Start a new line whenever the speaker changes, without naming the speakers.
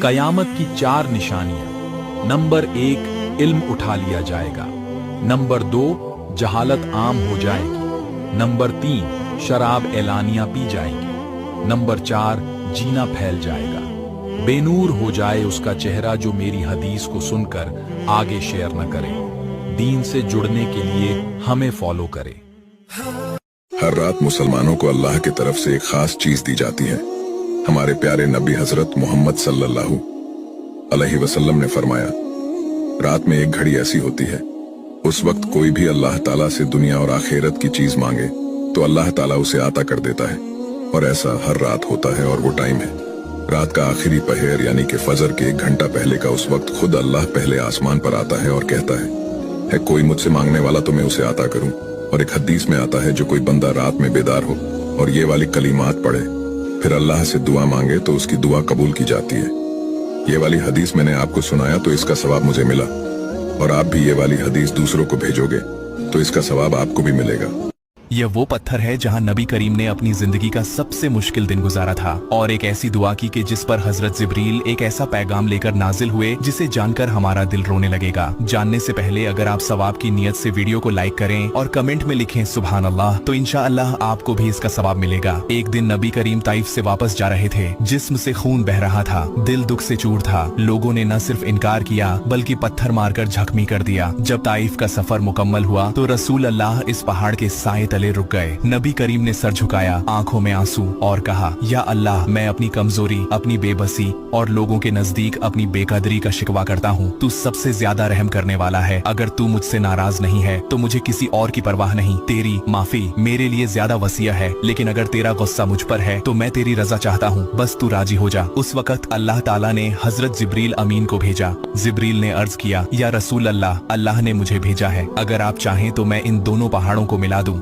कयामत की 4 निशानियां। नंबर 1, इल्म उठा लिया जाएगा। नंबर 2, जहालत आम हो जाएगी। नंबर 3, शराब एलानिया पी जाएगी। नंबर 4, जीना फैल जाएगा। बेनूर हो जाए उसका चेहरा जो मेरी हदीस को सुनकर आगे शेयर न करे। दीन से जुड़ने के लिए हमें फॉलो करे।
हर रात मुसलमानों को अल्लाह की तरफ से एक खास चीज दी जाती है। हमारे प्यारे नबी हजरत मोहम्मद सल्लल्लाहु अलैहि वसल्लम ने फरमाया, रात में एक घड़ी ऐसी होती है, उस वक्त कोई भी अल्लाह ताला से दुनिया और आखिरत की चीज मांगे तो अल्लाह ताला उसे आता कर देता है। और ऐसा हर रात होता है और वो टाइम है रात का आखिरी पहर, यानी कि फजर के 1 घंटा पहले का। उस वक्त खुद अल्लाह पहले आसमान पर आता है और कहता है कोई मुझसे मांगने वाला तो मैं उसे आता करूं। और एक हदीस में आता है, जो कोई बंदा रात में बेदार हो और ये वाली कलीमात पढ़े, फिर अल्लाह से दुआ मांगे तो उसकी दुआ कबूल की जाती है। ये वाली हदीस मैंने आपको सुनाया तो इसका सवाब मुझे मिला, और आप भी ये वाली हदीस दूसरों को भेजोगे तो इसका सवाब आपको भी मिलेगा।
यह वो पत्थर है जहां नबी करीम ने अपनी जिंदगी का सबसे मुश्किल दिन गुजारा था, और एक ऐसी दुआ की कि जिस पर हजरत जिब्रील एक ऐसा पैगाम लेकर नाजिल हुए जिसे जानकर हमारा दिल रोने लगेगा। जानने से पहले अगर आप सवाब की नियत से वीडियो को लाइक करें और कमेंट में लिखें सुभान अल्लाह, तो इंशाअल्लाह आपको भी इसका सवाब मिलेगा। एक दिन नबी करीम ताइफ से वापस जा रहे थे। जिस्म से खून बह रहा था, दिल दुख से चूर था। लोगों ने न सिर्फ इनकार किया बल्कि पत्थर मारकर जख्मी कर दिया। जब ताइफ का सफर मुकम्मल हुआ तो रसूल अल्लाह इस पहाड़ के साए तले रुक गए। नबी करीम ने सर झुकाया, आंखों में आंसू, और कहा, या अल्लाह, मैं अपनी कमजोरी, अपनी बेबसी और लोगों के नजदीक अपनी बेकदरी का शिकवा करता हूँ। तू सबसे ज्यादा रहम करने वाला है। अगर तू मुझसे नाराज नहीं है तो मुझे किसी और की परवाह नहीं। तेरी माफी मेरे लिए ज्यादा वसीया है, लेकिन अगर तेरा गुस्सा मुझ पर है तो मैं तेरी रजा चाहता हूँ, बस तू राजी हो जा। उस वक्त अल्लाह ताला ने हजरत जिब्रील अमीन को भेजा। जिब्रील ने अर्ज किया, या रसूल अल्लाह, अल्लाह ने मुझे भेजा है, अगर आप चाहें तो मैं इन दोनों पहाड़ों को मिला दूं।